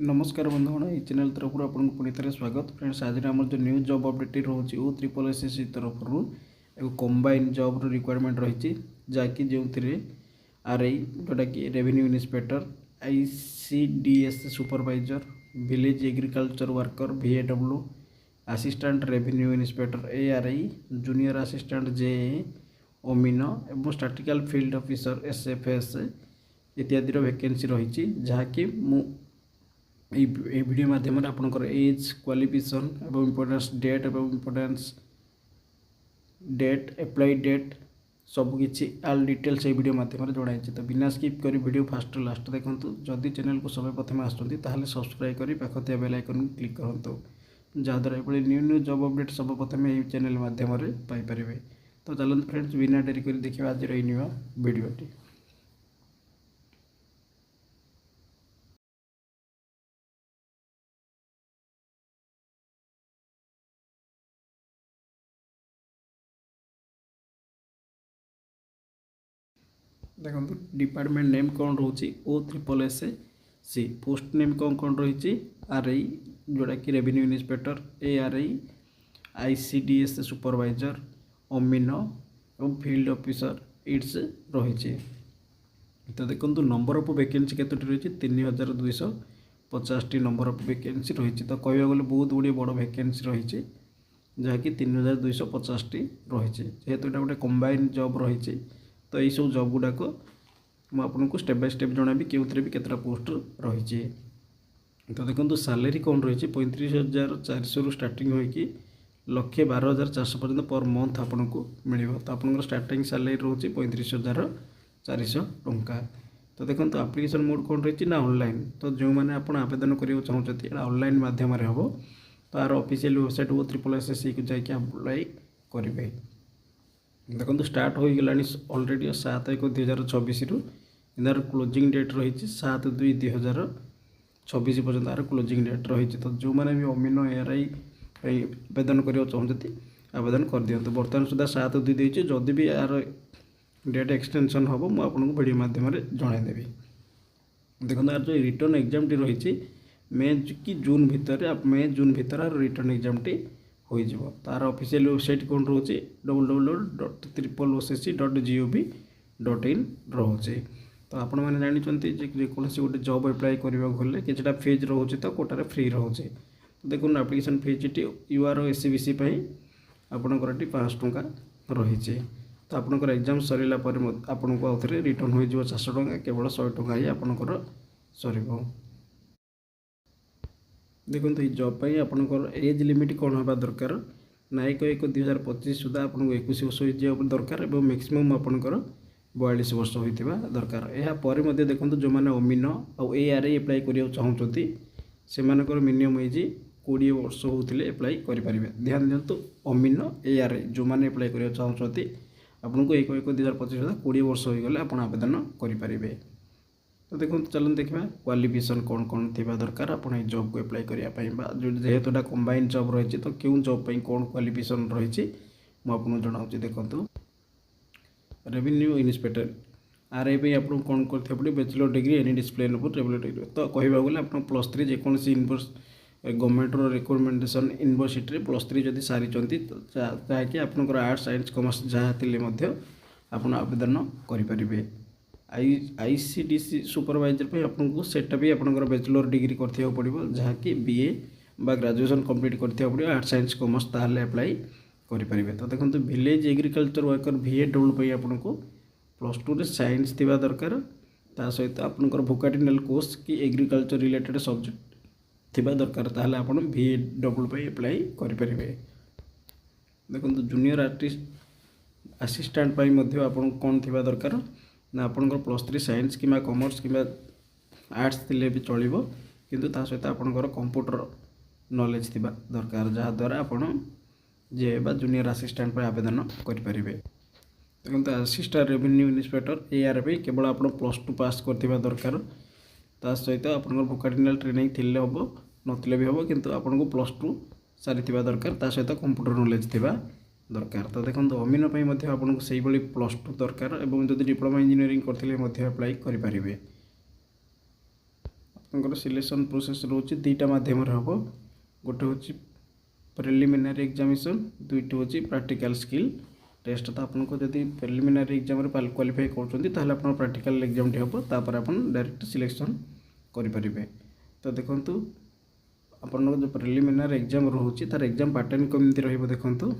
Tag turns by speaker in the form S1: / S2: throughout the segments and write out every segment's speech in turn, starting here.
S1: नमस्कार बंधुगण ये चैनल तरफ आपको पुणी थे स्वागत फ्रेंड्स। आज आम जो न्यू जॉब अपडेट रोचे OSSC तरफ एक कंबाइन जॉब रिक्वायरमेंट रही जहाँकि जो RI जोटा कि revenue inspector, ICDS supervisor, village agriculture worker VAW, assistant revenue inspector ARI, junior assistant JA, ओमिनो और स्टैटिस्टिकल फील्ड ऑफिसर SFS इत्यादि वैकेंसी रही जहाँकि वीडियो माध्यम आपंकर एज क्वालिफिकेशन एवं इम्पोर्टेंस डेट एवं इम्पोर्टेंस डेट एप्लाई डेट सबकि आल डिटेल्स ये वीडियो माध्यम जड़ाई। तो बिना स्किप कर वीडियो फास्ट लास्ट देखूँ। जदि चैनल को सब प्रथम आसुँच सब्सक्राइब कर पाखथिया बेल आइकन क्लिक करूँ जहाँद्वारा ये न्यू न्यू जॉब अपडेट सब प्रथम ये चैनल माध्यम पाइपर। तो चलते फ्रेंड्स बिना डेरी कर देखिए आज नुआ वीडियोटी। देखो डिपार्टमेंट नेम कौन रोचे OSSC, पोस्ट नेम कौन रही RI जोटा कि revenue inspector, ARI, ICDS supervisor, ओमिनो और फील्ड ऑफिसर इट्स रही। तो देखो नंबर ऑफ वैकेंसी केतोटी रही 3250 नंबर ऑफ वैकेंसी रही। तो कहवा गले बहुत गुड़े बड़ वैकेंसी रही जहाँकि 3250 रही। जेहेतु यहाँ गोटे कंबाइन जॉब रही तो यही सब जॉब गुड़ाक मुझे स्टेप बाय स्टेप जनइबी कि भी केतटा पोस्ट रही। तो देखो सैलरी कौन रही 35,400 स्टार्टिंग होगी 1,12,400 पर्यटन पर मंथ आपन को मिल। तो आप स्टार्टिंग सैलरी रोचे 35,400 टंका। तो देखो एप्लिकेशन मोड कौन रही ना ऑनलाइन। तो जो मैंने आप आवेदन करने चाहते ऑनलाइन मध्यम हम तो यार ऑफिशियल वेबसाइट OSSC को जाकि अप्लाई करेंगे। देखो स्टार्ट हो गला ऑलरेडी 7/1/2024 रु इधर क्लोजिंग डेट रही 7/2/2026 पर्यटन यार क्लोजिंग डेट रही। तो जो मैंने भी ओमिनो ARI आवेदन करने चाहते आवेदन कर दिखाँ। बर्तमान सुधा 7/2 देती जदि भी यार डेट एक्सटेंशन हम मुझे आपको वीडियो माध्यम जनईदेवी। देखो यार जो रिटर्न एग्जाम टी रही मे कि जून भितर रिटर्न एग्जाम टी हो तार ऑफिशियल वेबसाइट कौन रोचे www.OSSC.gov.in रोचे। तो आपण मैंने जानते कौन गोटे जॉब अप्लाई करने कि फेज रोचे तो कोटार फ्री रोचे। तो देखो application phase T UR SCBC आपंकर 500 टंका रही। तो आपंकर एग्जाम सरला आपन को आउ थे रिटर्न हो 400 टंका केवल 100 टंका ही आपंकर सर। देखो ये जॉब पर आपंकर एज लिमिट कौन होगा दरकार ना 1/1/2025 सुधा आपको 21 वर्ष हो दरकार और मैक्सिमम आपंकर 42 वर्ष होता दरकार। यापर देखो जो मैंने ओमिनो और ARI एप्लाई करने चाहते से मिनिमम एज 20 वर्ष होते एप्लाई करेंगे। ध्यान दिंतु ओमिनो ARI जो मैंने एप्लाई करने चाहते आपको 1/1/2025 सुधा 20 वर्ष होगले आप आवेदन करेंगे। तो देखो चलते देखा क्वालिफिकेशन कौन कौन थी दरकार आप जॉब को अप्लाई करने जेहेतु कंबाइन जॉब रही। तो क्यों जॉब पर कौन क्वालिफिकेशन रही मुझे जनाऊँ। देखो रेवेन्यू इन्स्पेक्टर RI पे आप कौन करते bachelor degree any discipline of revenue degree. तो कहवा गले आप +3 जेकोसी गवर्नमेंट रिकमेंडेशन यूनिवर्सिटी +3 जदि सारी जहाँकि आपंकर आर्ट्स साइंस कॉमर्स जहाँ थे आप आवेदन करेंगे। ICDC सुपरवाइजर पे आपको सेटा भी आपंकर बैचलर डिग्री करते पड़ो जहाँकि BA बा ग्रेजुएशन कंप्लीट करते पड़ो आर्ट्स साइंस कॉमर्स ताहले अप्लाई करेंगे। तो देखो विलेज एग्रीकल्चर वर्कर VAW आपको +2 रे साइंस थी दरकार ता सहित आपंकर वोकेशनल कोर्स कि एग्रीकल्चर रिलेटेड सब्जेक्ट थी दरकार ताहले आप VAW अप्लाई करेंगे। देखो जूनियर आर्टिस्ट असिस्टेंट आप कौन थी दरकार ना आपंकर +3 साइंस कि कॉमर्स कि आर्ट्स थे भी चलो किंतु ता सहित आपंकर कंप्यूटर नॉलेज थी दरकार जहाँद्वारा आपड़ जे बा जूनियर असिस्टेंट पर आवेदन करेंगे। देखो असिस्टेंट रेवेन्यू इन्स्पेक्टर ARI केवल आप +2 पास करथिबा दरकार ता सहित आपंकर वोकेशनल ट्रेनिंग थिले हम नथिले भी हम किंतु आपको +2 सारी दरकार ता सहित कंप्यूटर नॉलेज थिबा दरकार। तो देखो ओमिनो आपको से +2 दरकार और जब डिप्लोमा इंजीनियरिंग करते अप्लाई करेंगे। ଆପଣଙ୍କର ସିଲେକ୍ସନ୍ ପ୍ରୋସେସ୍ ରହୁଛି ଦୁଇଟା ମାଧ୍ୟମରେ ହେବ। ଗୋଟେ ହେଉଛି ପ୍ରିଲିମିନାରୀ ଏକ୍ଜାମିନେସନ୍, ଦୁଇଟି ହେଉଛି ପ୍ରାକ୍ଟିକାଲ୍ ସ୍କିଲ୍ टेस्ट। तो आपको जदि प्रिलिमिनारी एग्जाम क्वालिफाई करते हैं आप प्रैक्टिकल एग्जाम हम तापर आप डायरेक्ट सिलेक्शन करें। तो देखो आपन जो प्रिलिमिनारी एग्जाम रोचे तार एग्जाम पैटर्न कमी देखो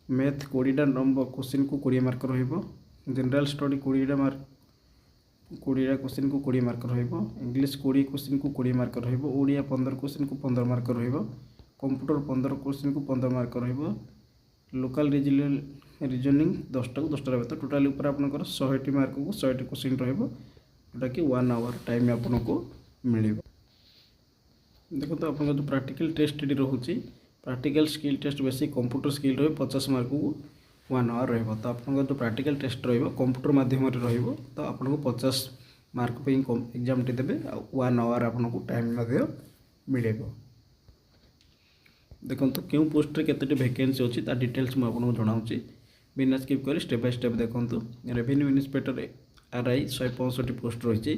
S1: मैथ 20टा नंबर क्वेश्चन को 20 मार्क जनरल स्टडी 20टा मार्क 20टा क्वेश्चन को 20 मार्क इंग्लिश 20 क्वेश्चन को 20 मार्क ओडिया 15 क्वेश्चन को 15 मार्क कंप्यूटर 15 क्वेश्चन को 15 मार्क लोकल रीजनिंग 10टा को 10टा तो टोटाल ऊपर आपनकर 100टी मार्क को 100टी क्वेश्चन जोटा कि 1 आवर टाइम आपको मिल। देखो तो आप जो प्रैक्टिकल टेस्ट रोचे प्रैक्टिकल स्किल टेस्ट बेसी कंप्यूटर स्किल रही 50 मार्क को 1 आवर तो आप जो प्रैक्टिकल टेस्ट कंप्यूटर माध्यम तो आपको 50 मार्क पे एग्जाम टी देवे 1 आवर आपको टाइम मिले। देखो तो क्यों पोस्ट रे केते वैकेंसी अच्छी डिटेल्स मुझे जनाऊँगी बिना स्किप कर स्टेप बाय स्टेप। देखो रेवेन्यू इन्स्पेक्टर आरआई 165 पोस्ट रही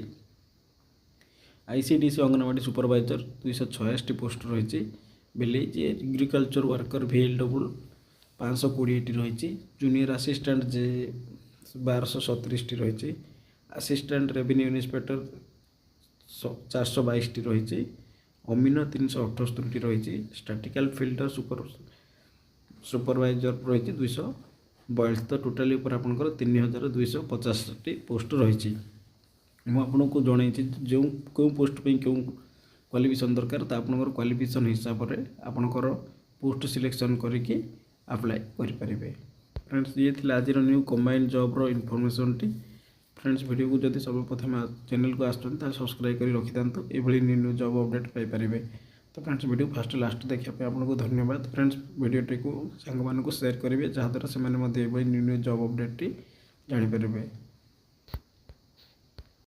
S1: आईसीडीसी अंगनवाड़ी सुपरवाइजर 286 पोस्ट रही विलेज एग्रीकल्चर वर्कर VLW 520 रही जूनियर असिस्टेंट जे 1237 रही असिस्टेंट रेवेन्यू इन्स्पेक्टर 422 रही अमीन 378 रही स्टैटिकल फिल्टर सुपरवाइजर रही 242 तो टोटाली ऊपर आपंकर 3250 पोस्ट रही। मुझे जन जो क्यों पोस्ट पे क्यों क्वालिफिकेशन दरकार तो आपंकर क्वालिफिकेशन हिसाब से आपंकर पोस्ट सिलेक्शन करके अप्लाई करें। फ्रेंड्स ये थी आज new combined job information T. Friends video को जब सब प्रथम चैनल को आसते सब्सक्राइब कर रखी था ये new new job update Piper. तो फ्रेंड्स वीडियो फास्ट लास्ट देखापी आपको धन्यवाद। फ्रेंड्स वीडियोटी को सांग मानक शेयर करेंगे जहाँद्वारा से न्यू न्यू जॉब अपडेट जापर।